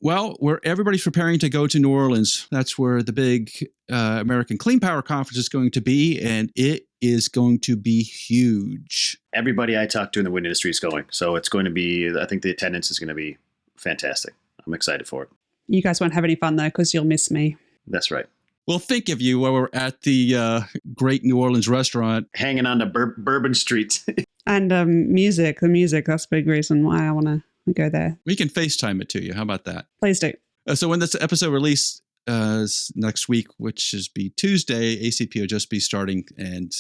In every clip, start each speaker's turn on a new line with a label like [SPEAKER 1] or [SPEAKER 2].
[SPEAKER 1] Well, where everybody's preparing to go to New Orleans. That's where the big American Clean Power Conference is going to be, and it is going to be huge.
[SPEAKER 2] Everybody I talk to in the wind industry is going. So it's going to be, I think the attendance is going to be fantastic. I'm excited for it.
[SPEAKER 3] You guys won't have any fun, though, because you'll miss me.
[SPEAKER 2] That's right.
[SPEAKER 1] We'll think of you while we're at the great New Orleans restaurant.
[SPEAKER 2] Hanging on the Bourbon Street.
[SPEAKER 3] And the music, that's a big reason why I want to go there.
[SPEAKER 1] We can FaceTime it to you. How about that?
[SPEAKER 3] Please do.
[SPEAKER 1] So when this episode released next week, which is be Tuesday, ACP will just be starting. And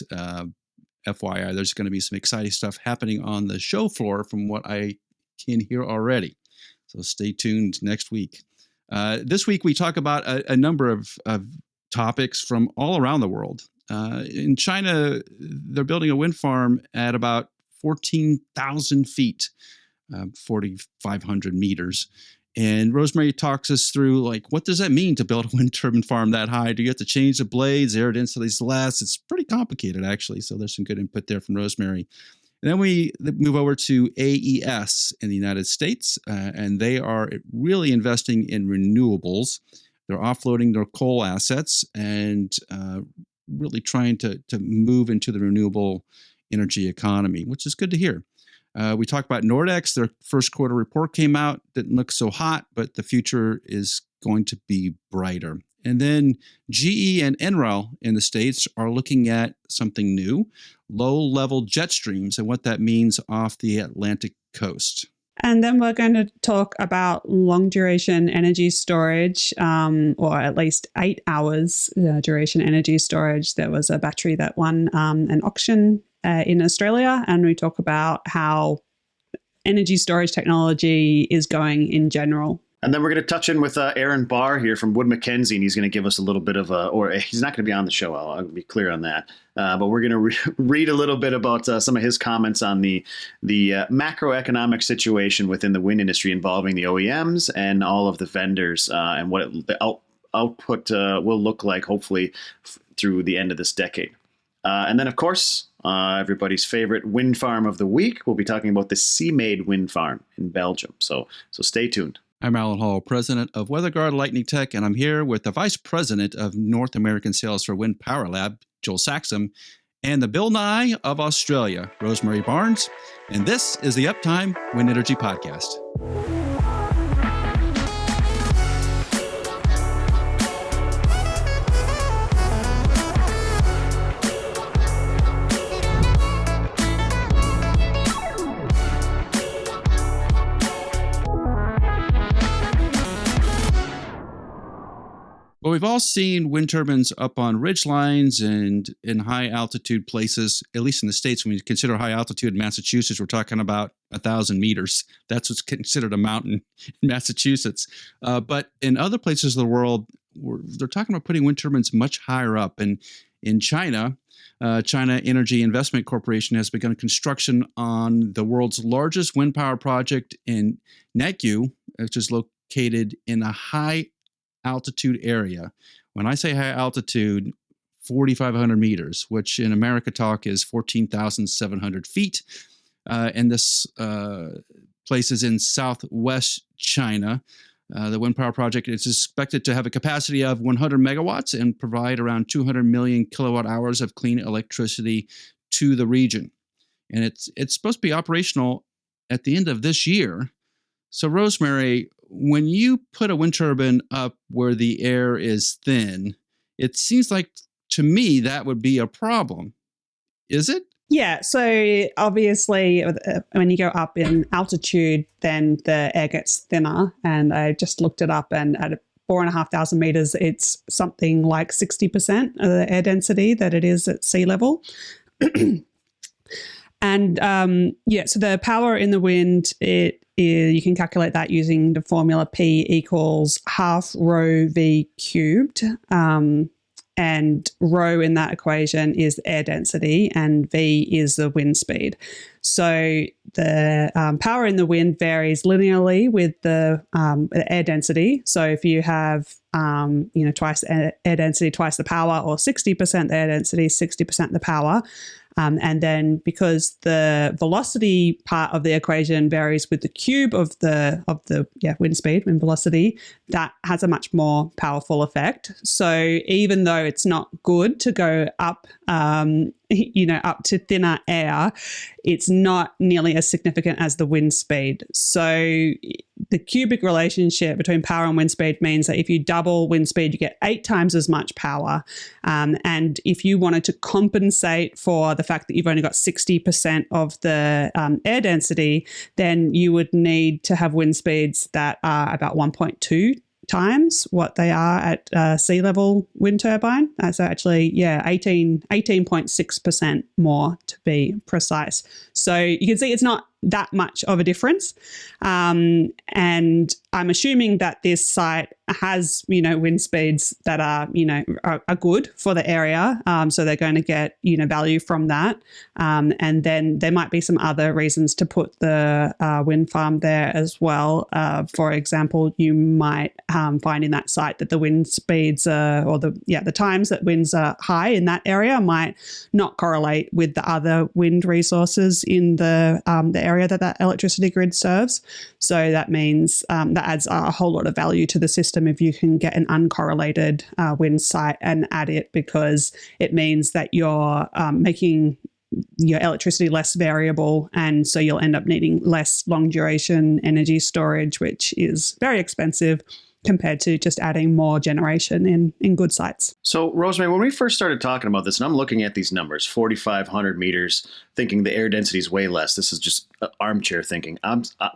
[SPEAKER 1] FYI, there's going to be some exciting stuff happening on the show floor from what I can hear already. So stay tuned next week. This week, we talk about a number of topics from all around the world. In China, they're building a wind farm at about 14,000 feet, 4,500 meters. And Rosemary talks us through, like, what does that mean to build a wind turbine farm that high? Do you have to change the blades? Air density is less. It's pretty complicated, actually. So there's some good input there from Rosemary. And then we move over to AES in the United States, and they are really investing in renewables. They're offloading their coal assets and really trying to move into the renewable energy economy, which is good to hear. We talked about Nordex. Their first quarter report came out. Didn't look so hot, but the future is going to be brighter. And then GE and NREL in the States are looking at something new, low-level jetstreams, and what that means off the Atlantic coast.
[SPEAKER 3] And then we're going to talk about long-duration energy storage, or at least 8 hours duration energy storage. There was a battery that won an auction in Australia, and we talk about how energy storage technology is going in general.
[SPEAKER 2] And then we're going to touch in with Aaron Barr here from Wood Mackenzie, and he's going to give us a little bit of or he's not going to be on the show. I'll be clear on that. But we're going to read a little bit about some of his comments on the macroeconomic situation within the wind industry involving the OEMs and all of the vendors and what the output will look like, hopefully, through the end of this decade. And then, of course, everybody's favorite wind farm of the week. We'll be talking about the Seamaid wind farm in Belgium. So stay tuned.
[SPEAKER 1] I'm Alan Hall, president of WeatherGuard Lightning Tech, and I'm here with the vice president of North American Sales for Wind Power Lab, Joel Saxum, and the Bill Nye of Australia, Rosemary Barnes. And this is the Uptime Wind Energy Podcast. Well, we've all seen wind turbines up on ridge lines and in high altitude places, at least in the States. When you consider high altitude in Massachusetts, we're talking about 1,000 meters. That's what's considered a mountain in Massachusetts. But in other places of the world, they're talking about putting wind turbines much higher up. And in China, China Energy Investment Corporation has begun construction on the world's largest wind power project in Netgu, which is located in a high altitude area. When I say high altitude, 4,500 meters, which in America talk is 14,700 feet. And this place is in southwest China. The wind power project is expected to have a capacity of 100 megawatts and provide around 200 million kilowatt hours of clean electricity to the region. And it's supposed to be operational at the end of this year. So, Rosemary, when you put a wind turbine up where the air is thin, it seems like to me that would be a problem. Is it?
[SPEAKER 3] Yeah. So obviously, when you go up in altitude, then the air gets thinner. And I just looked it up, and at 4,500 meters, it's something like 60% of the air density that it is at sea level. And so the power in the wind, you can calculate that using the formula P equals half rho V cubed. And rho in that equation is air density and V is the wind speed. So the power in the wind varies linearly with the air density. So if you have twice the air density, twice the power, or 60% the air density, 60% the power, And then because the velocity part of the equation varies with the cube of the wind speed, wind velocity, that has a much more powerful effect. So even though it's not good to go up, up to thinner air, it's not nearly as significant as the wind speed. So the cubic relationship between power and wind speed means that if you double wind speed, you get 8 times as much power. And if you wanted to compensate for the fact that you've only got 60% of the air density, then you would need to have wind speeds that are about 1.2 times what they are at sea level wind turbine. So actually, 18.6% more to be precise. So you can see it's not that much of a difference. And I'm assuming that this site has, wind speeds that are good for the area. So they're going to get, value from that. And then there might be some other reasons to put the wind farm there as well. For example, you might find in that site that the wind speeds the times that winds are high in that area might not correlate with the other wind resources in the area that electricity grid serves. So that means that adds a whole lot of value to the system if you can get an uncorrelated wind site and add it, because it means that you're making your electricity less variable, and so you'll end up needing less long duration energy storage, which is very expensive compared to just adding more generation in good sites. So
[SPEAKER 2] Rosemary, when we first started talking about this, and I'm looking at these numbers, 4,500 meters, thinking the air density is way less. This is just armchair thinking.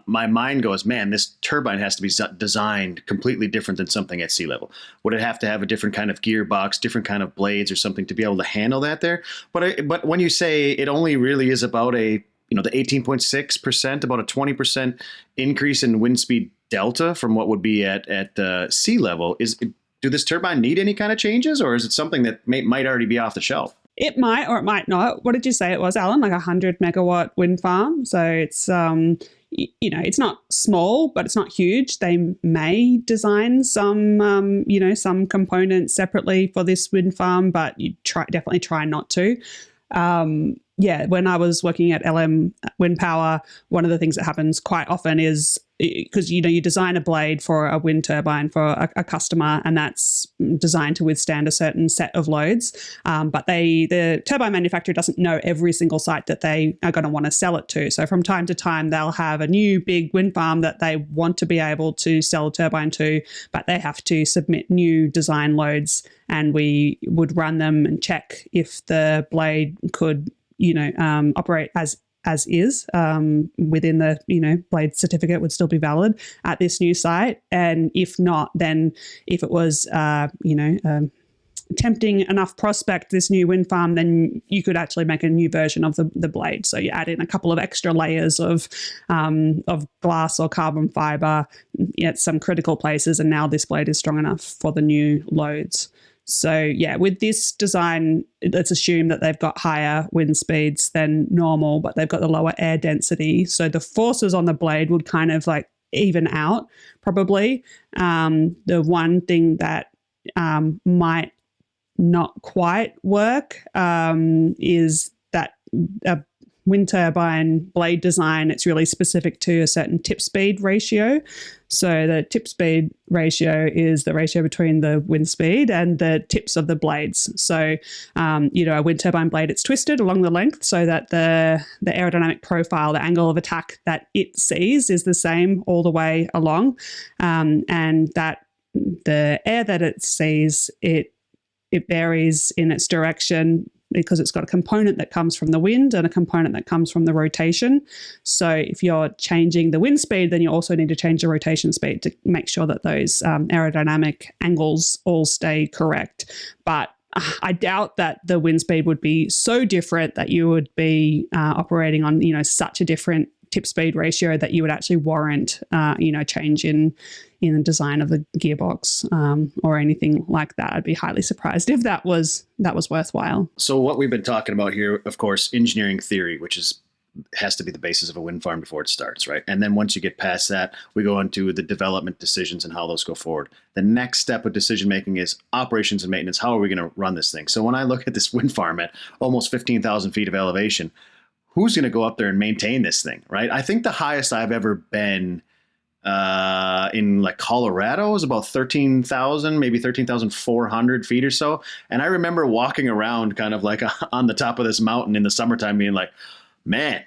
[SPEAKER 2] My mind goes, man, this turbine has to be designed completely different than something at sea level. Would it have to have a different kind of gearbox, different kind of blades or something to be able to handle that there? But when you say it only really is about the 18.6%, about a 20% increase in wind speed delta from what would be at sea level, do this turbine need any kind of changes, or is it something that might already be off the shelf?
[SPEAKER 3] It might or it might not. What did you say it was, Alan? Like a 100 megawatt wind farm. So it's it's not small, but it's not huge. They may design some some components separately for this wind farm, but you definitely try not to. When I was working at LM Wind Power, one of the things that happens quite often is because, you design a blade for a wind turbine for a customer, and that's designed to withstand a certain set of loads. But the turbine manufacturer doesn't know every single site that they are going to want to sell it to. So from time to time, they'll have a new big wind farm that they want to be able to sell a turbine to, but they have to submit new design loads, and we would run them and check if the blade could operate as is within the blade certificate would still be valid at this new site. And if not, then if it was tempting enough prospect, this new wind farm, then you could actually make a new version of the blade. So you add in a couple of extra layers of glass or carbon fiber at some critical places, and now this blade is strong enough for the new loads. So with this design, let's assume that they've got higher wind speeds than normal, but they've got the lower air density. So the forces on the blade would kind of like even out probably. The one thing that might not quite work is that a wind turbine blade design, it's really specific to a certain tip speed ratio. So the tip speed ratio is the ratio between the wind speed and the tips of the blades. So, a wind turbine blade, it's twisted along the length so that the aerodynamic profile, the angle of attack that it sees is the same all the way along. And that the air that it sees, it varies in its direction because it's got a component that comes from the wind and a component that comes from the rotation. So if you're changing the wind speed, then you also need to change the rotation speed to make sure that those aerodynamic angles all stay correct. But I doubt that the wind speed would be so different that you would be operating on, such a different tip speed ratio that you would actually warrant, change in the design of the gearbox or anything like that. I'd be highly surprised if that was worthwhile.
[SPEAKER 2] So what we've been talking about here, of course, engineering theory, which is has to be the basis of a wind farm before it starts, right? And then once you get past that, we go into the development decisions and how those go forward. The next step of decision making is operations and maintenance. How are we going to run this thing? So when I look at this wind farm at almost 15,000 feet of elevation, who's going to go up there and maintain this thing, right? I think the highest I've ever been in like Colorado is about 13,000, maybe 13,400 feet or so. And I remember walking around kind of like on the top of this mountain in the summertime being like, man,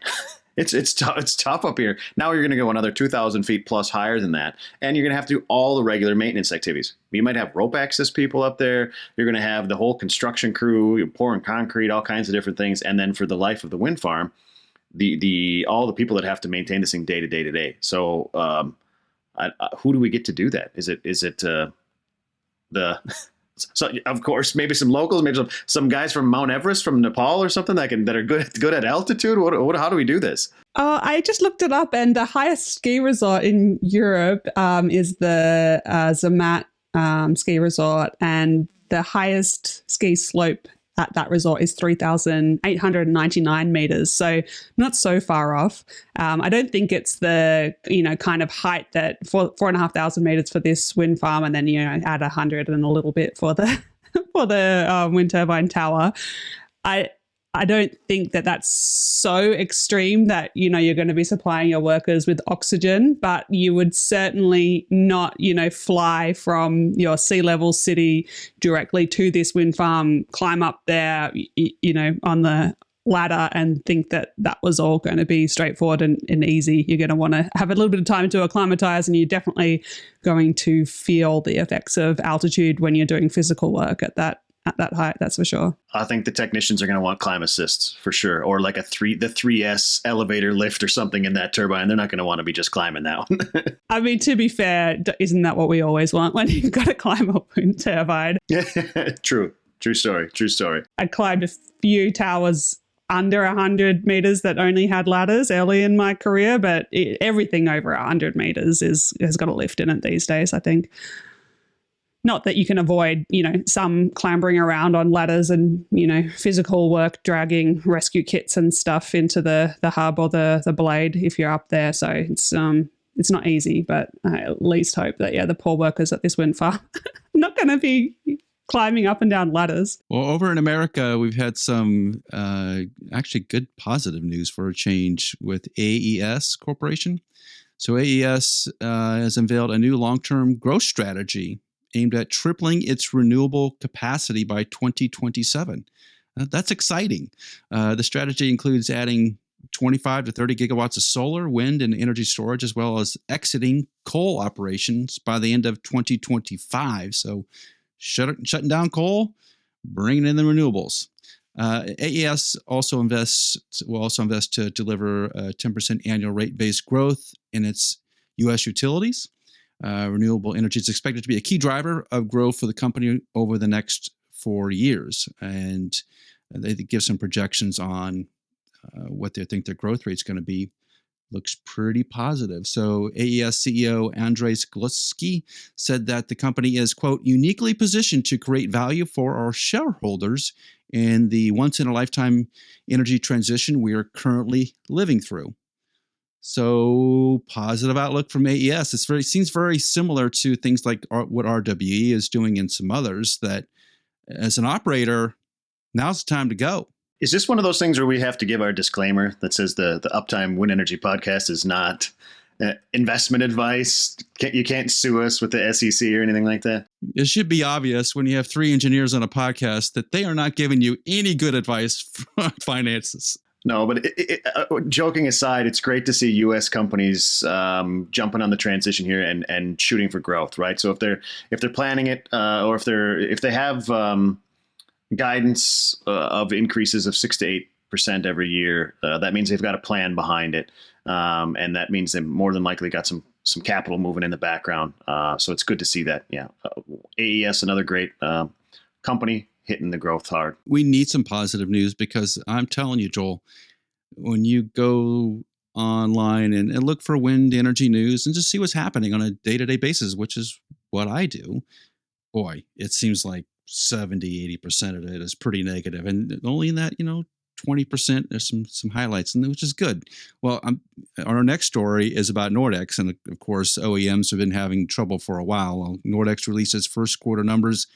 [SPEAKER 2] it's tough up here. Now you're going to go another 2,000 feet plus higher than that. And you're going to have to do all the regular maintenance activities. You might have rope access people up there. You're going to have the whole construction crew, you're pouring concrete, all kinds of different things. And then for the life of the wind farm, all the people that have to maintain this thing day to day. So, who do we get to do that? Is it the so of course maybe some locals, maybe some guys from Mount Everest from Nepal or something that are good at altitude? How do we do this?
[SPEAKER 3] I just looked it up, and the highest ski resort in Europe is the Zermatt ski resort, and the highest ski slope at that resort is 3,899 meters. So not so far off. I don't think it's the, kind of height that 4,500 meters for this wind farm, and then, add 100 and a little bit for the, for the wind turbine tower. I don't think that that's so extreme that, you're going to be supplying your workers with oxygen, but you would certainly not, fly from your sea level city directly to this wind farm, climb up there, on the ladder and think that that was all going to be straightforward and easy. You're going to want to have a little bit of time to acclimatize, and you're definitely going to feel the effects of altitude when you're doing physical work at that height, that's for sure.
[SPEAKER 2] I think the technicians are going to want climb assists for sure, or like the 3S elevator lift or something in that turbine. They're not going to want to be just climbing that one.
[SPEAKER 3] I mean, to be fair, isn't that what we always want when you've got to climb a wind turbine?
[SPEAKER 2] True story.
[SPEAKER 3] I climbed a few towers under 100 meters that only had ladders early in my career, but everything over 100 meters has got a lift in it these days, I think. Not that you can avoid, some clambering around on ladders and, physical work, dragging rescue kits and stuff into the hub or the blade if you're up there. So it's not easy, but I at least hope that, the poor workers at this wind farm are not going to be climbing up and down ladders.
[SPEAKER 1] Well, over in America, we've had some actually good positive news for a change with AES Corporation. So AES has unveiled a new long-term growth strategy aimed at tripling its renewable capacity by 2027. That's exciting. The strategy includes adding 25 to 30 gigawatts of solar, wind, and energy storage, as well as exiting coal operations by the end of 2025. So shutting down coal, bringing in the renewables. AES will also invest to deliver 10% annual rate-based growth in its U.S. utilities. Renewable energy is expected to be a key driver of growth for the company over the next 4 years. And they give some projections on what they think their growth rate is going to be. Looks pretty positive. So AES CEO Andres Gluski said that the company is, quote, uniquely positioned to create value for our shareholders in the once-in-a-lifetime energy transition we are currently living through. So positive outlook from AES. Seems very similar to things like what RWE is doing and some others, that as an operator, now's the time to go.
[SPEAKER 2] Is this one of those things where we have to give our disclaimer that says the Uptime Wind Energy podcast is not investment advice? You can't sue us with the SEC or anything like that?
[SPEAKER 1] It should be obvious when you have 3 engineers on a podcast that they are not giving you any good advice on finances.
[SPEAKER 2] No, but joking aside, it's great to see U.S. companies jumping on the transition here and shooting for growth, right? So if they're planning it, or if they have guidance of increases of 6 to 8% every year, that means they've got a plan behind it, and that means they more than likely got some capital moving in the background. So it's good to see that. Yeah, AES, another great company, hitting the growth hard.
[SPEAKER 1] We need some positive news, because I'm telling you, Joel, when you go online and look for wind energy news and just see what's happening on a day-to-day basis, which is what I do, boy, it seems like 70-80% of it is pretty negative. And only in that, 20%. There's some highlights, and which is good. Well, our next story is about Nordex, and of course, OEMs have been having trouble for a while. Well, Nordex released its first quarter numbers.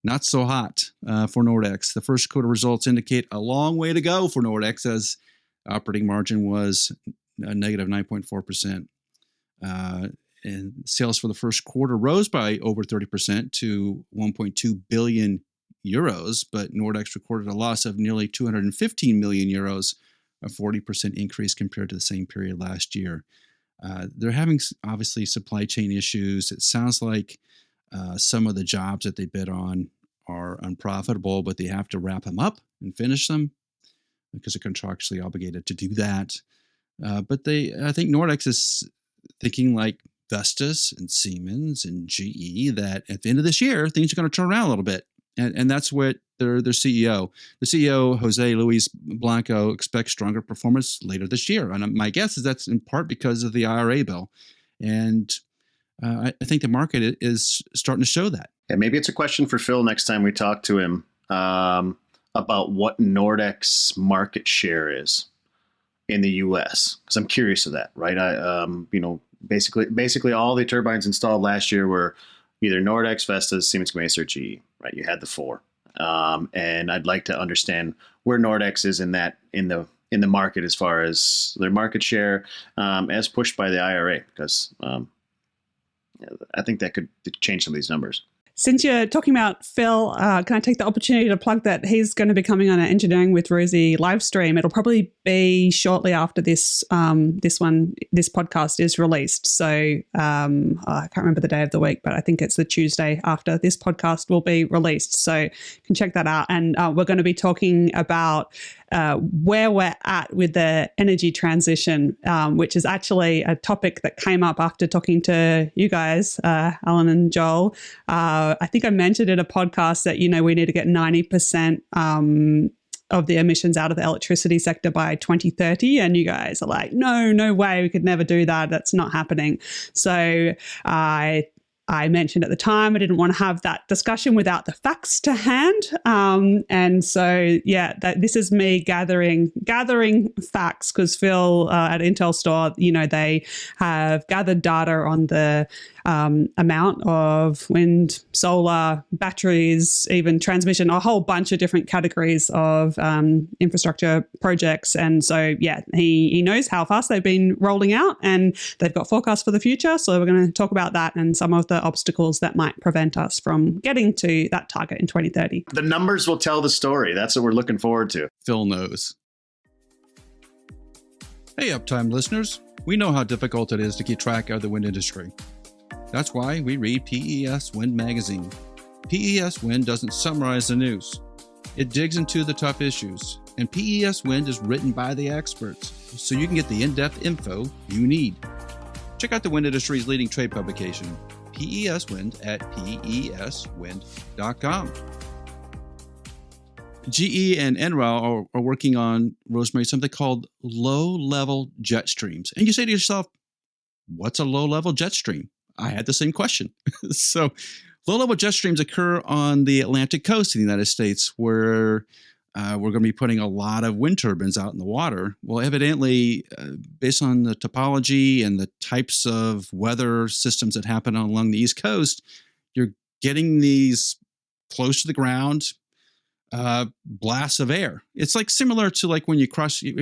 [SPEAKER 1] Not so hot for Nordex. The first quarter results indicate a long way to go for Nordex, as operating margin was a negative 9.4%. And sales for the first quarter rose by over 30% to 1.2 billion euros, but Nordex recorded a loss of nearly 215 million euros, a 40% increase compared to the same period last year. They're having, obviously, supply chain issues. It sounds like some of the jobs that they bid on are unprofitable, but they have to wrap them up and finish them because they're contractually obligated to do that. But I think Nordex is thinking like Vestas and Siemens and GE that at the end of this year, things are going to turn around a little bit. And that's what their CEO, Jose Luis Blanco, expects stronger performance later this year. And my guess is that's in part because of the IRA bill. And I think the market is starting to show that.
[SPEAKER 2] Yeah, maybe it's a question for Phil next time we talk to him about what Nordex market share is in the U.S. because I'm curious of that. Right, basically all the turbines installed last year were either Nordex, Vestas, Siemens Gamesa, or GE. Right, you had the four, and I'd like to understand where Nordex is in the market as far as their market share as pushed by the IRA, because I think that could change some of these numbers.
[SPEAKER 3] Since you're talking about Phil, can I take the opportunity to plug that he's going to be coming on an Engineering with Rosie live stream? It'll probably be shortly after this podcast is released. So I can't remember the day of the week, but I think it's the Tuesday after this podcast will be released. So you can check that out. And we're going to be talking about where we're at with the energy transition, which is actually a topic that came up after talking to you guys, Alan and Joel. I think I mentioned in a podcast that, we need to get 90% of the emissions out of the electricity sector by 2030. And you guys are like, no way, we could never do that. That's not happening. So I mentioned at the time I didn't want to have that discussion without the facts to hand. And so, this is me gathering facts, because Phil at Intel Store, they have gathered data on the amount of wind, solar, batteries, even transmission, a whole bunch of different categories of infrastructure projects. And so, he knows how fast they've been rolling out, and they've got forecasts for the future. So we're going to talk about that and some of the obstacles that might prevent us from getting to that target in 2030.
[SPEAKER 2] The numbers will tell the story. That's what we're looking forward to.
[SPEAKER 1] Phil knows. Hey, Uptime listeners. We know how difficult it is to keep track of the wind industry. That's why we read PES Wind magazine. PES Wind doesn't summarize the news. It digs into the tough issues. And PES Wind is written by the experts, so you can get the in-depth info you need. Check out the wind industry's leading trade publication, PES Wind, at peswind.com. GE and NREL are working on, Rosemary, something called low-level jetstreams. And you say to yourself, what's a low-level jet stream? I had the same question. So low-level jet streams occur on the Atlantic coast of the United States, where we're going to be putting a lot of wind turbines out in the water. Well, evidently, based on the topology and the types of weather systems that happen along the East Coast, you're getting these close to the ground blasts of air. It's like similar to like when if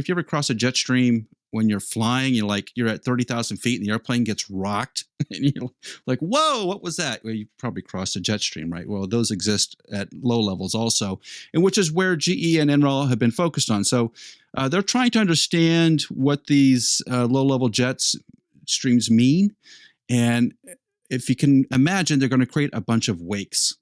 [SPEAKER 1] you ever cross a jet stream when you're flying, you're at 30,000 feet and the airplane gets rocked and you're like, whoa, what was that? Well, you probably crossed a jet stream, right? Well, those exist at low levels also, and which is where GE and NREL have been focused on. So they're trying to understand what these low-level jet streams mean. And if you can imagine, they're going to create a bunch of wakes,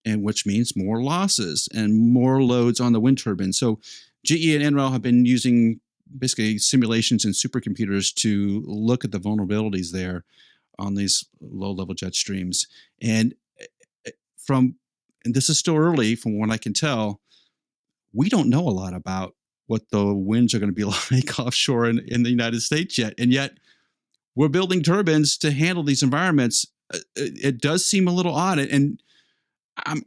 [SPEAKER 1] and which means more losses and more loads on the wind turbine. So GE and NREL have been using basically simulations and supercomputers to look at the vulnerabilities there on these low-level jet streams. And this is still early from what I can tell, we don't know a lot about what the winds are going to be like offshore in the United States yet. And yet we're building turbines to handle these environments. It does seem a little odd. And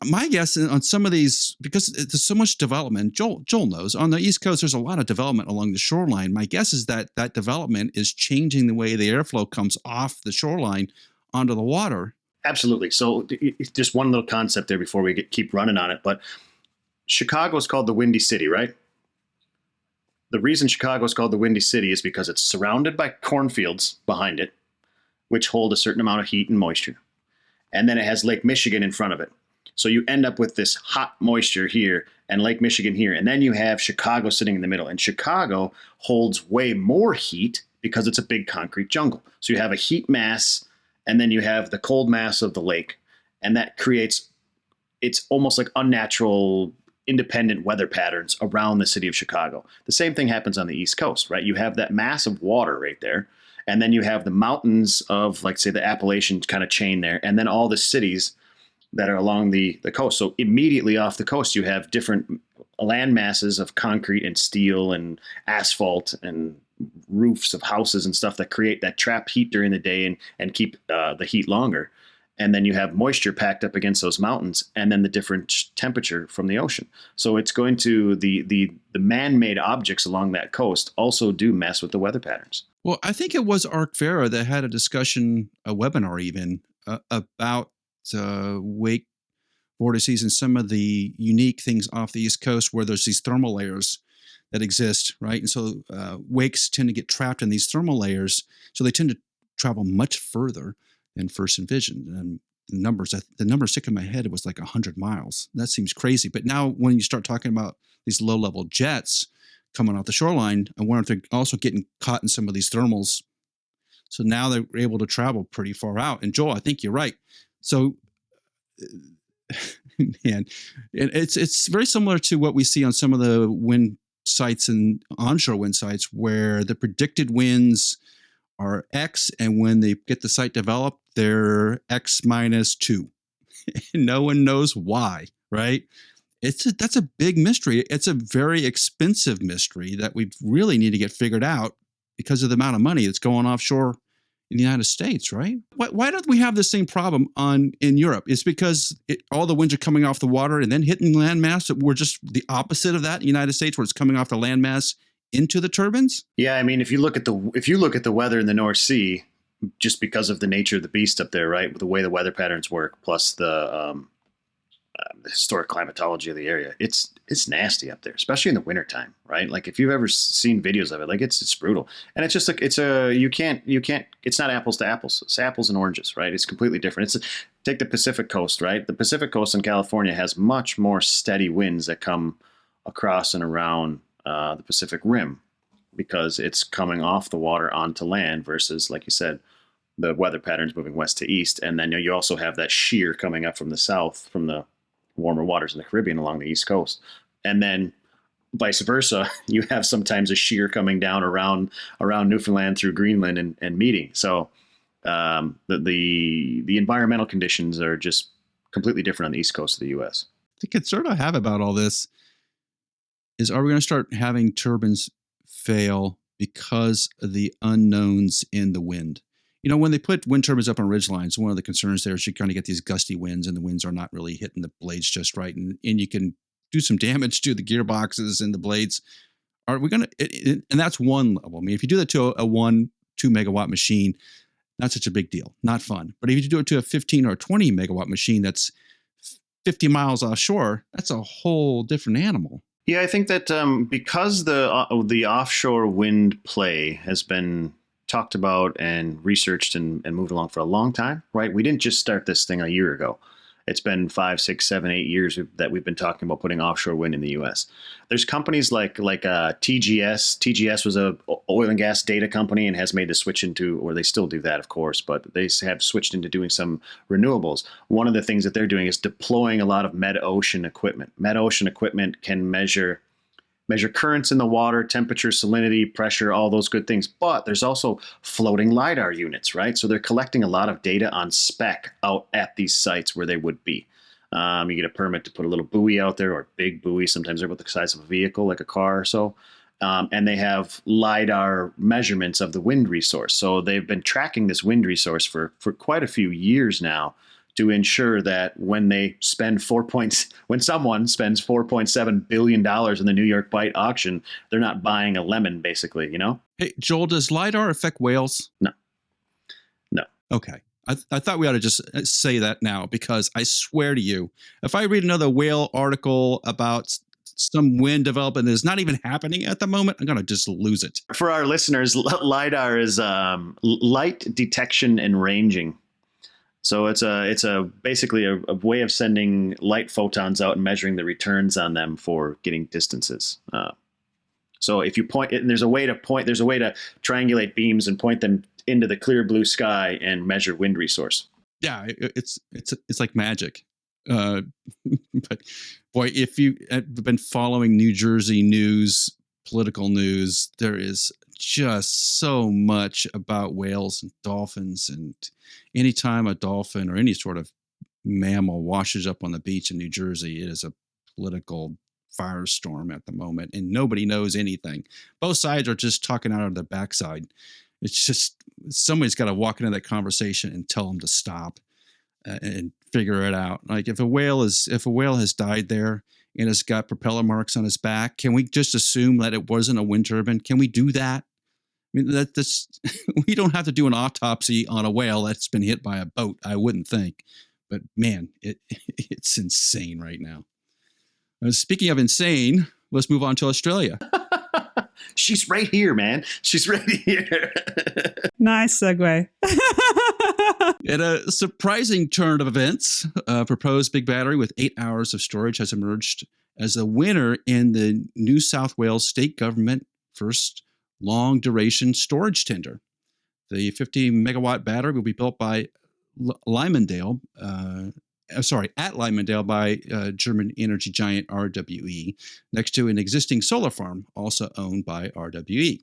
[SPEAKER 1] My guess on some of these, because there's so much development, Joel knows, on the East Coast, there's a lot of development along the shoreline. My guess is that that development is changing the way the airflow comes off the shoreline onto the water.
[SPEAKER 2] Absolutely. So just one little concept there before we keep running on it. But Chicago is called the Windy City, right? The reason Chicago is called the Windy City is because it's surrounded by cornfields behind it, which hold a certain amount of heat and moisture. And then it has Lake Michigan in front of it. So you end up with this hot moisture here and Lake Michigan here. And then you have Chicago sitting in the middle. And Chicago holds way more heat because it's a big concrete jungle. So you have a heat mass, and then you have the cold mass of the lake. And that creates, it's almost like unnatural, independent weather patterns around the city of Chicago. The same thing happens on the East Coast, right? You have that mass of water right there. And then you have the mountains of, like, say, the Appalachian kind of chain there. And then all the cities that are along the coast. So immediately off the coast, you have different land masses of concrete and steel and asphalt and roofs of houses and stuff that trap heat during the day and keep the heat longer. And then you have moisture packed up against those mountains, and then the different temperature from the ocean. So it's going to the man-made objects along that coast also do mess with the weather patterns.
[SPEAKER 1] Well, I think it was Arc Vera that had a discussion, a webinar even, about wake vortices and some of the unique things off the East Coast where there's these thermal layers that exist, right? And so wakes tend to get trapped in these thermal layers, so they tend to travel much further than first envisioned. And the number sticking in my head, it was like 100 miles. That seems crazy. But now when you start talking about these low-level jets coming off the shoreline, I wonder if they're also getting caught in some of these thermals. So now they're able to travel pretty far out. And Joel, I think you're right. So, man, it's very similar to what we see on some of the wind sites and onshore wind sites, where the predicted winds are X, and when they get the site developed, they're X minus 2. No one knows why, right? That's a big mystery. It's a very expensive mystery that we really need to get figured out because of the amount of money that's going offshore in the United States, right? Why don't we have the same problem in Europe? It's because all the winds are coming off the water and then hitting landmass. We're just the opposite of that in the United States, where it's coming off the landmass into the turbines.
[SPEAKER 2] Yeah, I mean, if you look at the weather in the North Sea, just because of the nature of the beast up there, right, the way the weather patterns work, plus the historic climatology of the area, it's nasty up there, especially in the wintertime, right? Like, if you've ever seen videos of it, like, it's brutal. And it's just like, it's not apples to apples. It's apples and oranges, right? It's completely different. Take the Pacific coast, right? The Pacific coast in California has much more steady winds that come across and around the Pacific Rim, because it's coming off the water onto land versus, like you said, the weather patterns moving west to east. And then you also have that shear coming up from the south, from the warmer waters in the Caribbean along the East Coast. And then vice versa, you have sometimes a shear coming down around Newfoundland through Greenland and meeting. So the environmental conditions are just completely different on the East Coast of the U.S.
[SPEAKER 1] The concern I have about all this is, are we going to start having turbines fail because of the unknowns in the wind? You know, when they put wind turbines up on ridge lines, one of the concerns there is you kind of get these gusty winds, and the winds are not really hitting the blades just right. And you can do some damage to the gearboxes and the blades. Are we going to, and that's one level. I mean, if you do that to a 1-2 megawatt machine, not such a big deal, not fun. But if you do it to a 15 or 20 megawatt machine that's 50 miles offshore, that's a whole different animal.
[SPEAKER 2] Yeah, I think that because the offshore wind play has been talked about and researched and moved along for a long time, right? We didn't just start this thing a year ago. It's been 5, 6, 7, 8 years that we've been talking about putting offshore wind in the U.S. There's companies like TGS. TGS was a oil and gas data company and has made the switch into, or they still do that, of course, but they have switched into doing some renewables. One of the things that they're doing is deploying a lot of mid-ocean equipment. Mid-ocean equipment can measure currents in the water, temperature, salinity, pressure, all those good things. But there's also floating LiDAR units, right? So they're collecting a lot of data on spec out at these sites where they would be. You get a permit to put a little buoy out there, or a big buoy. Sometimes they're about the size of a vehicle, like a car or so. And they have LiDAR measurements of the wind resource. So they've been tracking this wind resource for quite a few years now to ensure that when someone spends $4.7 billion in the New York Bight auction, they're not buying a lemon, basically, you know?
[SPEAKER 1] Hey, Joel, does LiDAR affect whales?
[SPEAKER 2] No.
[SPEAKER 1] Okay. I thought we ought to just say that now, because I swear to you, if I read another whale article about some wind development that is not even happening at the moment, I'm going to just lose it.
[SPEAKER 2] For our listeners, LiDAR is light detection and ranging. So it's basically a way of sending light photons out and measuring the returns on them for getting distances. So if you point, there's a way to triangulate beams and point them into the clear blue sky and measure wind resource.
[SPEAKER 1] Yeah, it's like magic. But boy, if you have been following New Jersey news, political news, there is just so much about whales and dolphins. And anytime a dolphin or any sort of mammal washes up on the beach in New Jersey, it is a political firestorm at the moment, and nobody knows anything. Both sides are just talking out of their backside. It's just somebody's got to walk into that conversation and tell them to stop and figure it out. Like if a whale has died there and has got propeller marks on his back, can we just assume that it wasn't a wind turbine? Can we do that? I mean, that's we don't have to do an autopsy on a whale that's been hit by a boat, I wouldn't think. But man, it's insane right now. Speaking of insane, let's move on to Australia.
[SPEAKER 2] She's right here, man. She's right here.
[SPEAKER 3] Nice segue.
[SPEAKER 1] In a surprising turn of events, a proposed big battery with 8 hours of storage has emerged as the winner in the New South Wales state government first long duration storage tender. The 50 megawatt battery will be built by Lymondale, at Lymondale by German energy giant RWE, next to an existing solar farm also owned by RWE.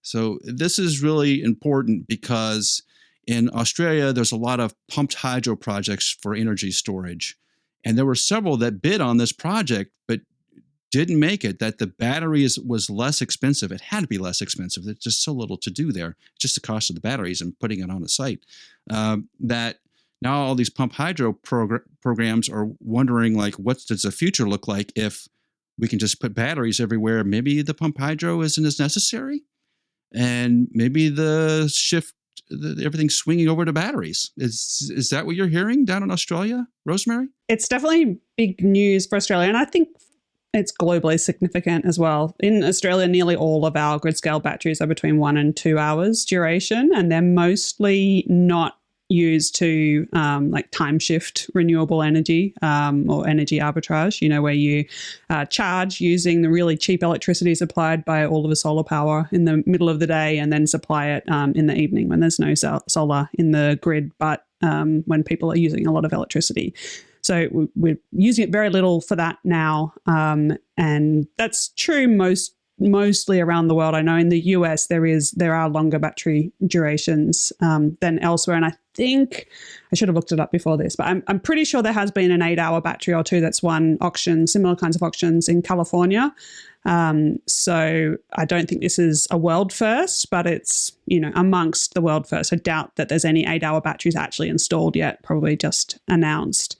[SPEAKER 1] So this is really important because in Australia, there's a lot of pumped hydro projects for energy storage. And there were several that bid on this project, but didn't make it, that the battery was less expensive. It had to be less expensive. There's just so little to do there. Just the cost of the batteries and putting it on the site. That now all these pump hydro programs are wondering, like, what does the future look like if we can just put batteries everywhere? Maybe the pump hydro isn't as necessary. And maybe everything's swinging over to batteries. Is that what you're hearing down in Australia, Rosemary?
[SPEAKER 3] It's definitely big news for Australia, and I think it's globally significant as well. In Australia, nearly all of our grid scale batteries are between 1 and 2 hours duration, and they're mostly not used to like time shift renewable energy or energy arbitrage, where you charge using the really cheap electricity supplied by all of the solar power in the middle of the day and then supply it in the evening when there's no solar in the grid, but when people are using a lot of electricity. So we're using it very little for that now. And that's true mostly around the world. I know in the US there are longer battery durations than elsewhere, and I think I should have looked it up before this, but I'm pretty sure there has been an 8-hour battery or two that's won auctions, similar kinds of auctions in California. So I don't think this is a world first, but it's amongst the world first. I doubt that there's any 8-hour batteries actually installed yet, probably just announced.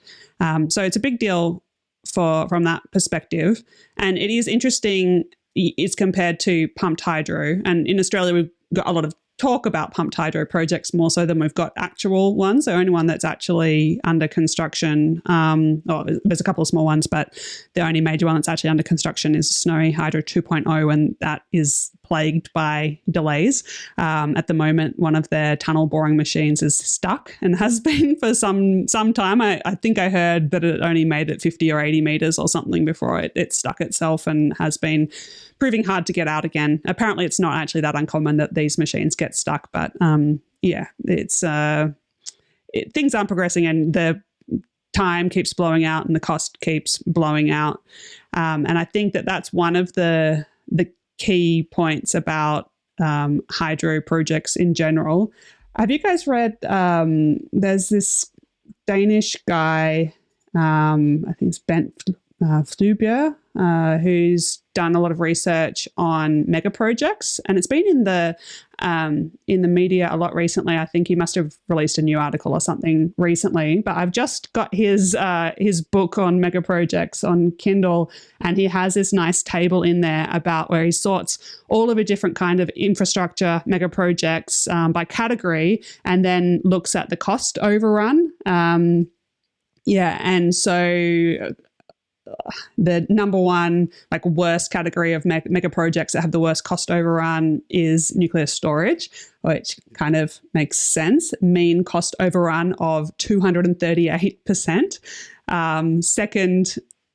[SPEAKER 3] So it's a big deal from that perspective, and it is interesting. It's compared to pumped hydro. And in Australia, we've got a lot of talk about pumped hydro projects more so than we've got actual ones. The only one that's actually under construction, there's a couple of small ones, but the only major one that's actually under construction is Snowy Hydro 2.0, and that is plagued by delays. At the moment, one of their tunnel boring machines is stuck and has been for some time. I think I heard that it only made it 50 or 80 meters or something before it stuck itself and has been proving hard to get out again. Apparently, it's not actually that uncommon that these machines get stuck, but it's things aren't progressing, and the time keeps blowing out and the cost keeps blowing out. And I think that's one of the key points about hydro projects in general. Have you guys read, there's this Danish guy, I think it's Flubyer, who's done a lot of research on mega projects, and it's been in the media a lot recently. I think he must have released a new article or something recently, but I've just got his book on mega projects on Kindle, and he has this nice table in there about where he sorts all of the different kind of infrastructure mega projects by category, and then looks at the cost overrun. And so the number one, like, worst category of mega projects that have the worst cost overrun is nuclear storage, which kind of makes sense. Mean cost overrun of 238%.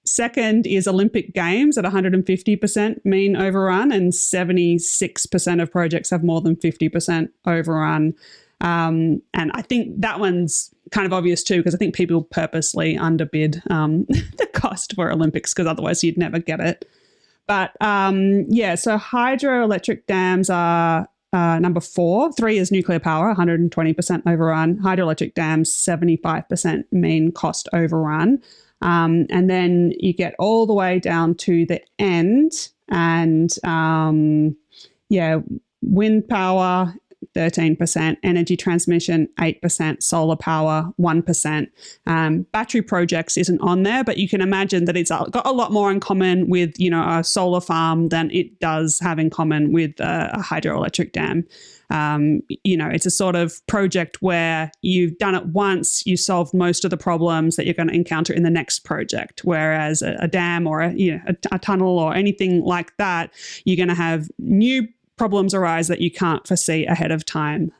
[SPEAKER 3] Second is Olympic Games at 150% mean overrun, and 76% of projects have more than 50% overrun. And I think that one's kind of obvious too, because I think people purposely underbid the cost for Olympics, because otherwise you'd never get it. But so hydroelectric dams are number 4. 3 is nuclear power, 120% overrun. Hydroelectric dams, 75% mean cost overrun. And then you get all the way down to the end, and wind power, 13%, energy transmission, 8%, solar power, 1%. Battery projects isn't on there, but you can imagine that it's got a lot more in common with, a solar farm than it does have in common with a hydroelectric dam. It's a sort of project where you've done it once, you solved most of the problems that you're going to encounter in the next project. Whereas a dam or a tunnel or anything like that, you're going to have new problems arise that you can't foresee ahead of time.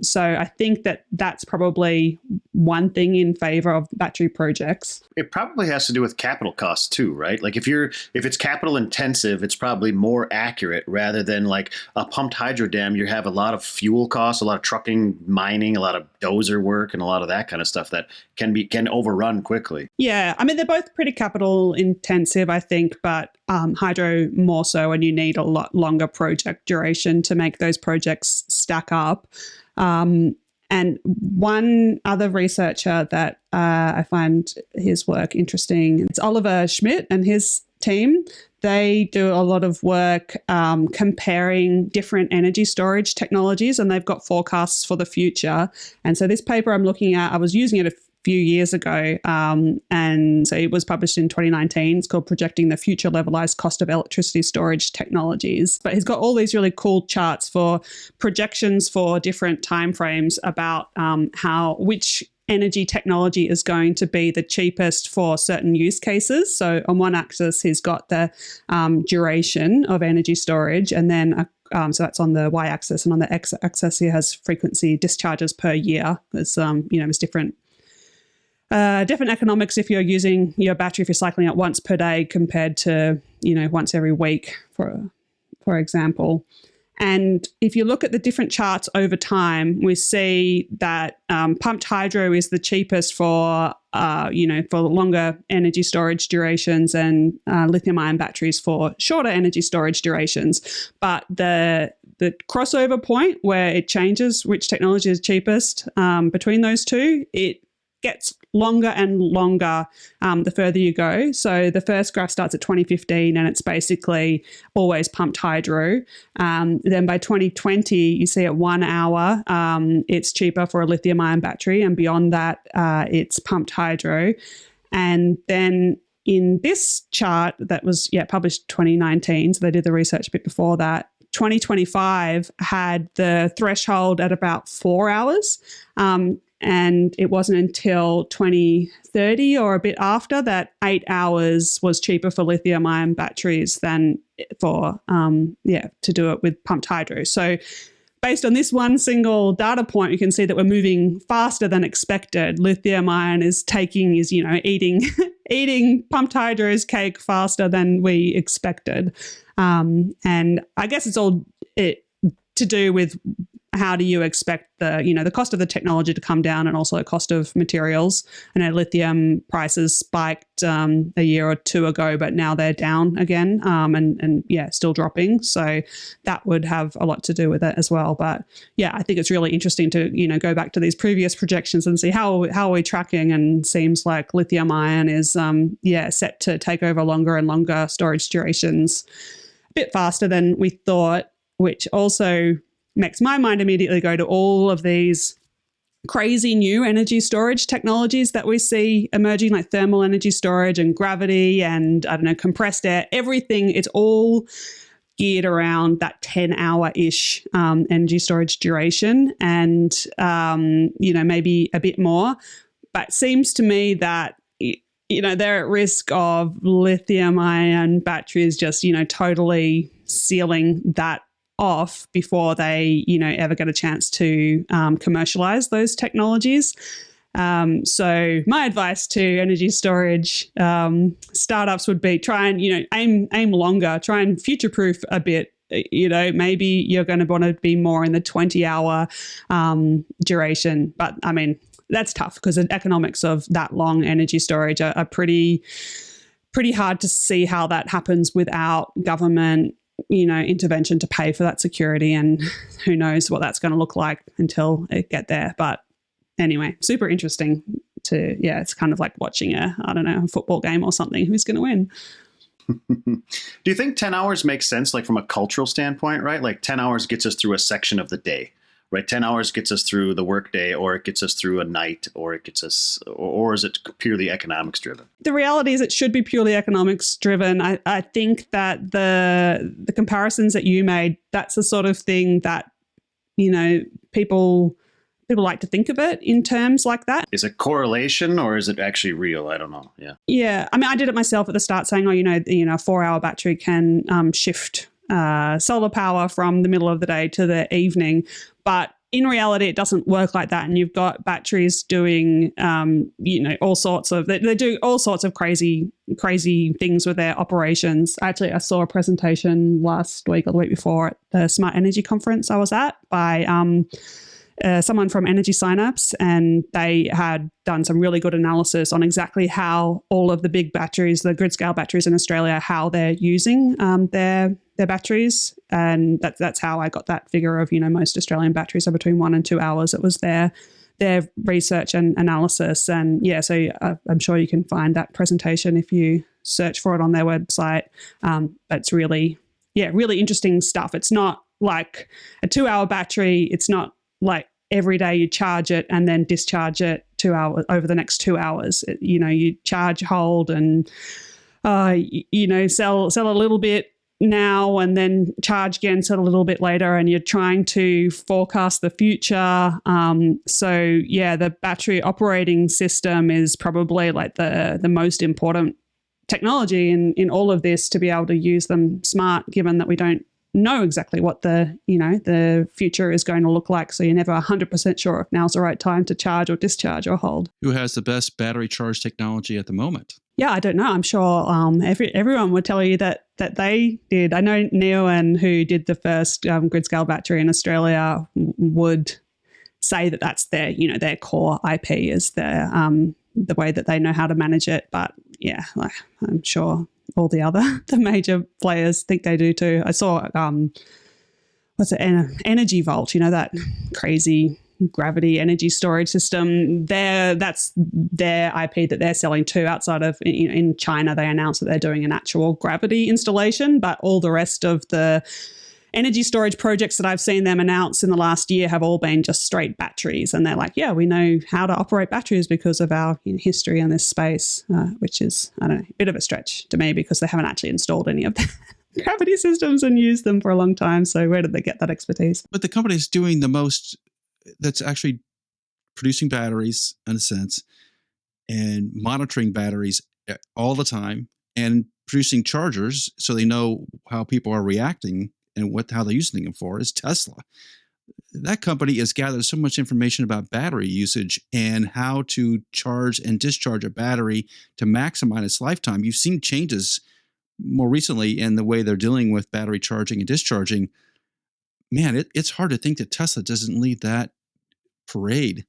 [SPEAKER 3] So I think that that's probably one thing in favor of battery projects.
[SPEAKER 2] It probably has to do with capital costs too, right? Like if it's capital intensive, it's probably more accurate rather than like a pumped hydro dam. You have a lot of fuel costs, a lot of trucking, mining, a lot of dozer work, and a lot of that kind of stuff that can overrun quickly.
[SPEAKER 3] Yeah, I mean, they're both pretty capital intensive, I think, but hydro more so, and you need a lot longer project duration to make those projects stack up. And one other researcher that I find his work interesting, it's Oliver Schmidt and his team. They do a lot of work comparing different energy storage technologies, and they've got forecasts for the future. And so this paper I'm looking at, I was using it a few years ago, and so it was published in 2019. It's called Projecting the Future Levelized Cost of Electricity Storage Technologies. But he's got all these really cool charts for projections for different timeframes about which energy technology is going to be the cheapest for certain use cases. So on one axis, he's got the duration of energy storage, and then so that's on the y-axis, and on the x-axis, he has frequency discharges per year. There's there's different economics if you're using your battery, if you're cycling it once per day compared to once every week, for example. And if you look at the different charts over time, we see that pumped hydro is the cheapest for longer energy storage durations, and lithium-ion batteries for shorter energy storage durations. But the crossover point where it changes which technology is cheapest between those two, it gets longer and longer the further you go. So the first graph starts at 2015, and it's basically always pumped hydro. Then by 2020, you see at 1 hour, it's cheaper for a lithium-ion battery, and beyond that, it's pumped hydro. And then in this chart that was published 2019, so they did the research a bit before that, 2025 had the threshold at about 4 hours. And it wasn't until 2030 or a bit after that 8 hours was cheaper for lithium-ion batteries than for to do it with pumped hydro. So based on this one single data point, you can see that we're moving faster than expected. Lithium-ion is eating pumped hydro's cake faster than we expected. And I guess it's all to do with how do you expect the cost of the technology to come down, and also the cost of materials? I know lithium prices spiked a year or two ago, but now they're down again, and still dropping. So that would have a lot to do with it as well. But yeah, I think it's really interesting to go back to these previous projections and see how are we tracking. And seems like lithium ion is set to take over longer and longer storage durations, a bit faster than we thought, which also makes my mind immediately go to all of these crazy new energy storage technologies that we see emerging, like thermal energy storage and gravity and, compressed air. Everything, it's all geared around that 10-hour-ish energy storage duration and, maybe a bit more. But it seems to me that they're at risk of lithium ion batteries just, totally sealing that off before they, ever get a chance to commercialize those technologies. So my advice to energy storage startups would be try and, aim longer, try and future-proof a bit. Maybe you're going to want to be more in the 20-hour duration. But I mean, that's tough because the economics of that long energy storage are pretty hard to see how that happens without government intervention to pay for that security, and who knows what that's going to look like until it get there. But anyway, super interesting it's kind of like watching a football game or something. Who's going to win?
[SPEAKER 2] Do you think 10 hours makes sense, like from a cultural standpoint, right? Like 10 hours gets us through a section of the day, right? 10 hours gets us through the workday, or it gets us through a night, or it gets us, or is it purely economics driven? The
[SPEAKER 3] reality is it should be purely economics driven. I think that the comparisons that you made, that's the sort of thing that, people like to think of it in terms like that.
[SPEAKER 2] Is it correlation or is it actually real? I don't know. Yeah.
[SPEAKER 3] Yeah. I mean, I did it myself at the start saying, a 4-hour battery can shift solar power from the middle of the day to the evening. But in reality, it doesn't work like that. And you've got batteries doing, all sorts of, they do all sorts of crazy things with their operations. Actually, I saw a presentation last week or the week before at the Smart Energy Conference I was at by someone from Energy Synapse, and they had done some really good analysis on exactly how all of the big batteries, the grid scale batteries in Australia, how they're using their batteries. And that's how I got that figure of, most Australian batteries are between 1 and 2 hours. It was their research and analysis. And so I'm sure you can find that presentation if you search for it on their website. It's really interesting stuff. It's not like a 2-hour battery. It's not like every day you charge it and then discharge it 2 hours over the next 2 hours. You charge, hold, and sell a little bit now and then charge again, sell a little bit later, and you're trying to forecast the future. The battery operating system is probably like the most important technology in all of this, to be able to use them smart, given that we don't know exactly what the future is going to look like. So you're never 100% sure if now's the right time to charge or discharge or hold.
[SPEAKER 1] Who has the best battery charge technology at the moment?
[SPEAKER 3] Yeah, I don't know. I'm sure everyone would tell you that they did. I know Neoen, who did the first grid scale battery in Australia, would say that that's their core IP is the way that they know how to manage it. But yeah, I'm sure all the major players think they do too. I saw Energy Vault, that crazy gravity energy storage system. That's their IP that they're selling too. Outside of in China, they announced that they're doing an actual gravity installation, but all the rest of the energy storage projects that I've seen them announce in the last year have all been just straight batteries. And they're like, yeah, we know how to operate batteries because of our history in this space, which is, I don't know, a bit of a stretch to me because they haven't actually installed any of the gravity systems and used them for a long time. So where did they get that expertise?
[SPEAKER 1] But the company is doing the most, that's actually producing batteries in a sense and monitoring batteries all the time and producing chargers so they know how people are reacting and how they're using them for, is Tesla. That company has gathered so much information about battery usage and how to charge and discharge a battery to maximize its lifetime. You've seen changes more recently in the way they're dealing with battery charging and discharging man, it's hard to think that Tesla doesn't lead that parade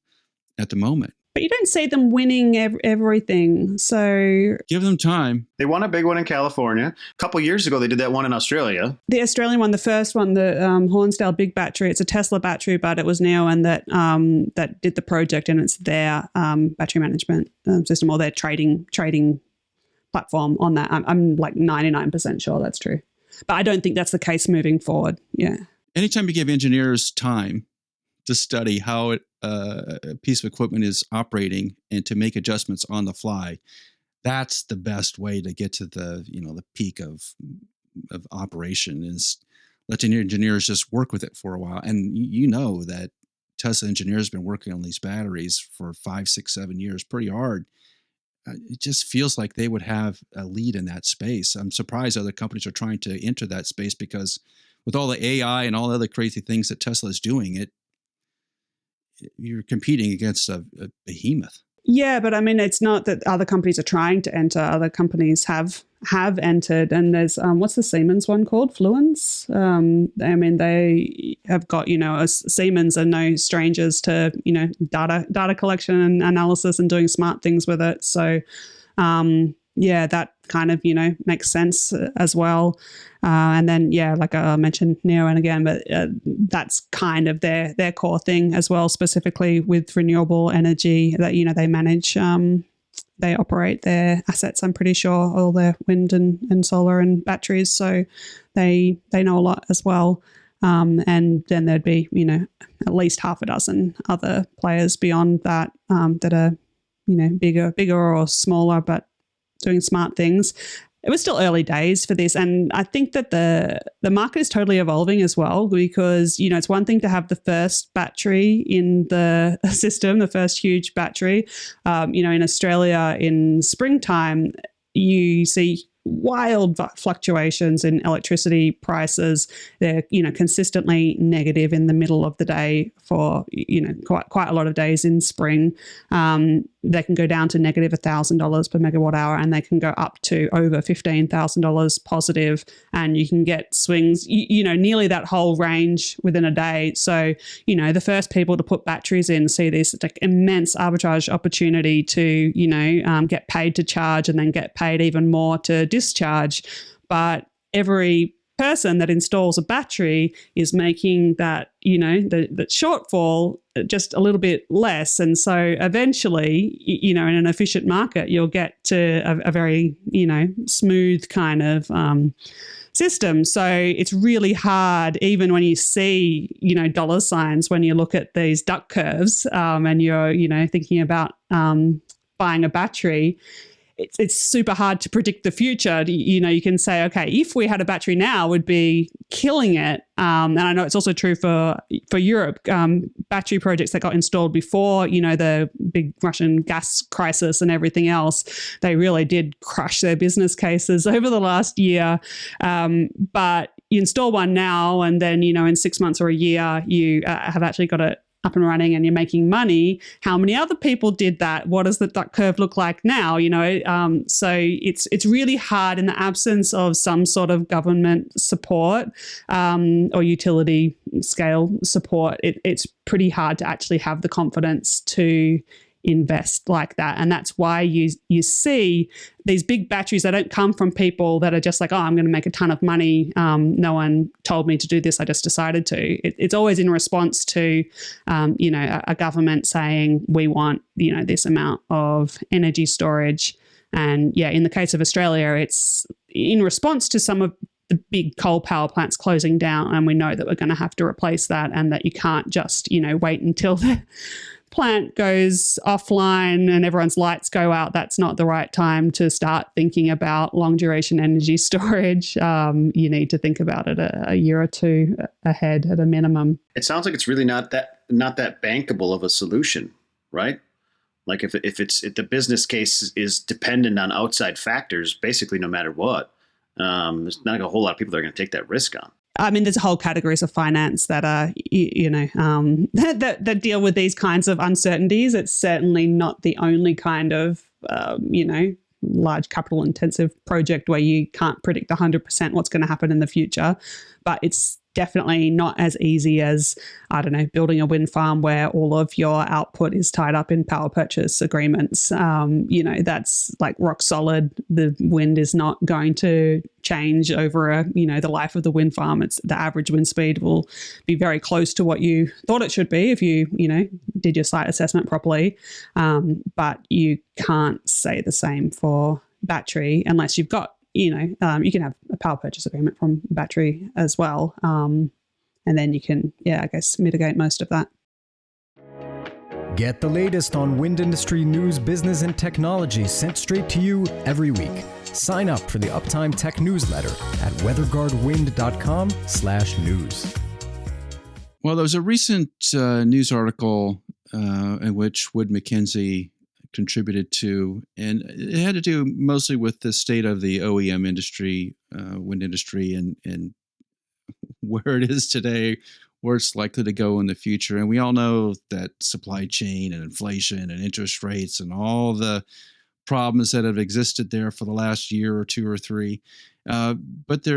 [SPEAKER 1] at the moment.
[SPEAKER 3] But you don't see them winning everything. So
[SPEAKER 1] give them time.
[SPEAKER 2] They won a big one in California. A couple of years ago, they did that one in Australia.
[SPEAKER 3] The Australian one, the first one, the Hornsdale Big Battery, it's a Tesla battery, but it was Neoen that did the project, and it's their battery management system or their trading platform on that. I'm like 99% sure that's true. But I don't think that's the case moving forward. Yeah.
[SPEAKER 1] Anytime you give engineers time to study how a piece of equipment is operating and to make adjustments on the fly, that's the best way to get to the peak of operation, is letting your engineers just work with it for a while. And you know that Tesla engineers have been working on these batteries for 5, 6, 7 years, pretty hard. It just feels like they would have a lead in that space. I'm surprised other companies are trying to enter that space, because with all the AI and all the other crazy things that Tesla is doing, you're competing against a behemoth.
[SPEAKER 3] Yeah, but I mean, it's not that other companies are trying to enter. Other companies have entered, and there's what's the Siemens one called? Fluence. I mean, they have got Siemens are no strangers to data collection and analysis and doing smart things with it. So yeah, that kind of makes sense as well. And then like I mentioned Neoen again, but that's kind of their core thing as well, specifically with renewable energy that they manage. They operate their assets, I'm pretty sure, all their wind and solar and batteries. So they know a lot as well. And then there'd be at least half a dozen other players beyond that that are bigger or smaller, but doing smart things. It was still early days for this. And I think that the market is totally evolving as well, because, it's one thing to have the first battery in the system, the first huge battery. In Australia in springtime, you see wild fluctuations in electricity prices. They're consistently negative in the middle of the day for quite a lot of days in spring. They can go down to negative $1,000 per megawatt hour, and they can go up to over $15,000 positive, and you can get swings nearly that whole range within a day. So the first people to put batteries in see this like immense arbitrage opportunity to get paid to charge and then get paid even more to discharge. But every person that installs a battery is making that the shortfall just a little bit less, and so eventually in an efficient market you'll get to a very smooth kind of system. So it's really hard, even when you see dollar signs, when you look at these duck curves and you're thinking about buying a battery. It's super hard to predict the future. You can say, okay, if we had a battery now, we'd be killing it. And I know it's also true for Europe. Battery projects that got installed before, the big Russian gas crisis and everything else, they really did crush their business cases over the last year. But you install one now, and then, in 6 months or a year, you have actually got it up and running and you're making money. How many other people did that? What does the duck curve look like now? So it's really hard in the absence of some sort of government support or utility scale support. It's pretty hard to actually have the confidence to invest like that. And that's why you see these big batteries. They don't come from people that are just like, oh, I'm going to make a ton of money. No one told me to do this. I just decided to. It's always in response to, a government saying we want, this amount of energy storage. And yeah, in the case of Australia, it's in response to some of the big coal power plants closing down. And we know that we're going to have to replace that, and that you can't just, wait until the plant goes offline and everyone's lights go out. That's not the right time to start thinking about long duration energy storage. You need to think about it a year or two ahead at a minimum.
[SPEAKER 2] It sounds like it's really not that bankable of a solution, right? Like if the business case is dependent on outside factors, basically no matter what, there's not a whole lot of people that are going to take that risk on.
[SPEAKER 3] I mean, there's whole categories of finance that are, that deal with these kinds of uncertainties. It's certainly not the only kind of, large capital intensive project where you can't predict 100% what's going to happen in the future. But it's definitely not as easy as, I don't know, building a wind farm where all of your output is tied up in power purchase agreements. That's like rock solid. The wind is not going to change over the life of the wind farm. It's the average wind speed will be very close to what you thought it should be if you did your site assessment properly. But you can't say the same for battery unless you've got, you can have a power purchase agreement from battery as well. And then you can, I guess, mitigate most of that.
[SPEAKER 4] Get the latest on wind industry news, business, and technology sent straight to you every week. Sign up for the Uptime Tech newsletter at weatherguardwind.com/news.
[SPEAKER 1] Well, there was a recent news article in which Wood Mackenzie contributed to, and it had to do mostly with the state of the OEM industry, wind industry, and where it is today, where it's likely to go in the future. And we all know that supply chain and inflation and interest rates and all the problems that have existed there for the last year or two or three. But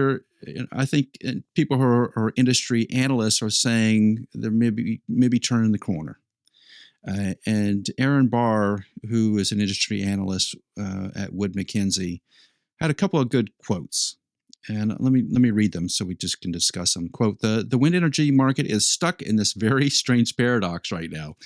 [SPEAKER 1] I think people who are industry analysts are saying they're maybe turning the corner. And Aaron Barr, who is an industry analyst at Wood Mackenzie, had a couple of good quotes. And let me read them so we just can discuss them. Quote, the wind energy market is stuck in this very strange paradox right now.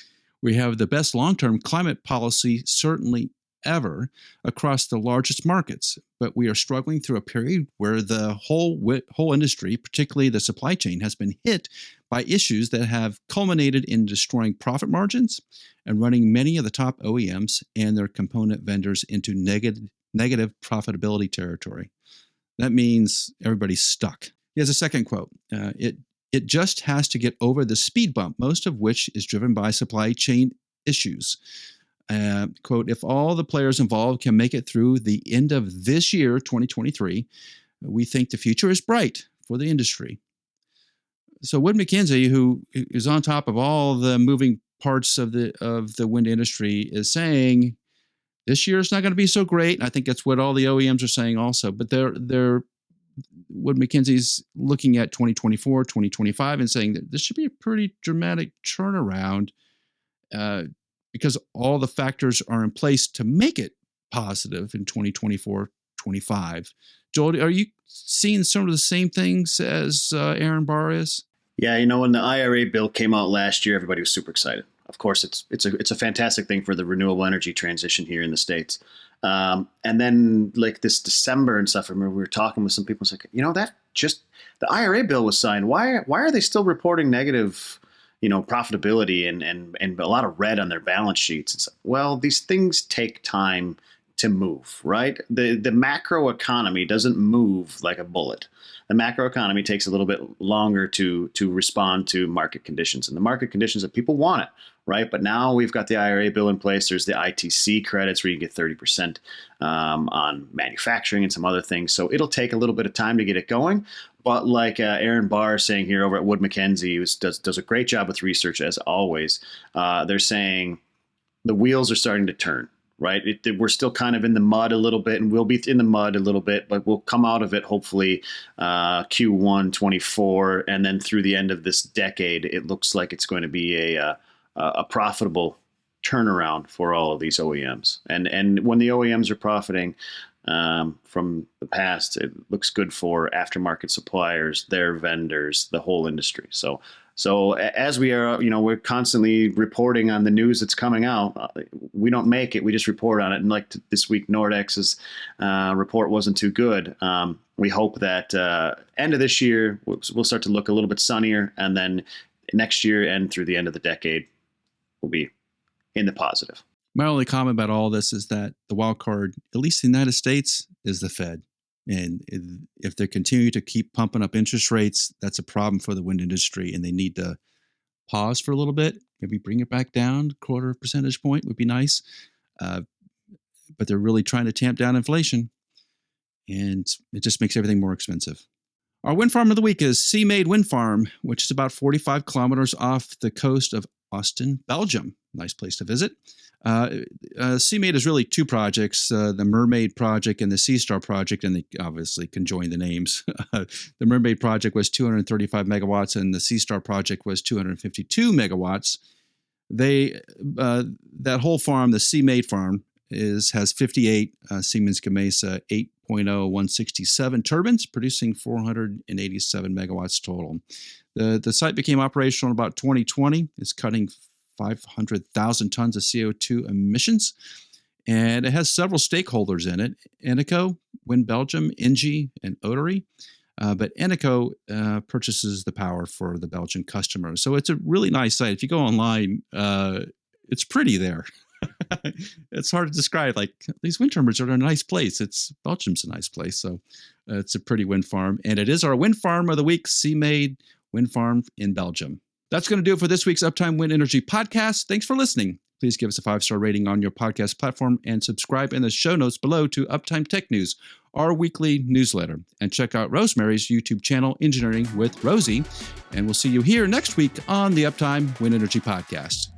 [SPEAKER 1] We have the best long-term climate policy certainly ever across the largest markets, but we are struggling through a period where the whole industry, particularly the supply chain, has been hit by issues that have culminated in destroying profit margins and running many of the top OEMs and their component vendors into negative profitability territory. That means everybody's stuck. He has a second quote. It just has to get over the speed bump, most of which is driven by supply chain issues. Quote, if all the players involved can make it through the end of this year, 2023, we think the future is bright for the industry. So Wood Mackenzie, who is on top of all the moving parts of the wind industry, is saying this year is not going to be so great. I think that's what all the OEMs are saying also. But Wood Mackenzie's looking at 2024, 2025 and saying that this should be a pretty dramatic turnaround because all the factors are in place to make it positive in 2024, 25. Joel, are you seeing some of the same things as Aaron Barr is?
[SPEAKER 2] Yeah, when the IRA bill came out last year, everybody was super excited. Of course, it's a fantastic thing for the renewable energy transition here in the States. And then like this December and stuff, I remember we were talking with some people. It's like, that just the IRA bill was signed. Why are they still reporting negative, profitability and a lot of red on their balance sheets? It's like, well, these things take time to move, right? The macro economy doesn't move like a bullet. The macro economy takes a little bit longer to respond to market conditions, and the market conditions that people want it, right? But now we've got the IRA bill in place. There's the ITC credits where you get 30% on manufacturing and some other things. So it'll take a little bit of time to get it going. But like Aaron Barr is saying here over at Wood Mackenzie, who does a great job with research as always, they're saying the wheels are starting to turn. Right, we're still kind of in the mud a little bit, and we'll be in the mud a little bit, but we'll come out of it hopefully Q1 24, and then through the end of this decade, it looks like it's going to be a profitable turnaround for all of these OEMs. And when the OEMs are profiting from the past, it looks good for aftermarket suppliers, their vendors, the whole industry. So as we are, we're constantly reporting on the news that's coming out. We don't make it; we just report on it. And like this week, Nordex's report wasn't too good. We hope that end of this year we'll start to look a little bit sunnier, and then next year and through the end of the decade, we'll be in the positive.
[SPEAKER 1] My only comment about all this is that the wild card, at least in the United States, is the Fed. And if they continue to keep pumping up interest rates, that's a problem for the wind industry, and they need to pause for a little bit, maybe bring it back down, quarter percentage point would be nice. But they're really trying to tamp down inflation, and it just makes everything more expensive. Our wind farm of the week is Sea Made Wind Farm, which is about 45 kilometers off the coast of Austin, Belgium. Nice place to visit. CMAID is really two projects, the Mermaid project and the Sea Star project, and they obviously can join the names. The Mermaid project was 235 megawatts and the Sea Star project was 252 megawatts. That whole farm, the CMAID farm, has 58 Siemens Gamesa 8.0167 turbines producing 487 megawatts total. The site became operational in about 2020. It's cutting 500,000 tons of CO2 emissions, and it has several stakeholders in it: Eneco, Wind Belgium, Engie, and Otery. But Eneco purchases the power for the Belgian customers. So it's a really nice site. If you go online, it's pretty there. It's hard to describe. Like, these wind turbines are in a nice place. Belgium's a nice place. So it's a pretty wind farm. And it is our wind farm of the week, CMAID Wind Farm in Belgium. That's going to do it for this week's Uptime Wind Energy podcast. Thanks for listening. Please give us a 5-star rating on your podcast platform and subscribe in the show notes below to Uptime Tech News, our weekly newsletter. And check out Rosemary's YouTube channel, Engineering with Rosie. And we'll see you here next week on the Uptime Wind Energy podcast.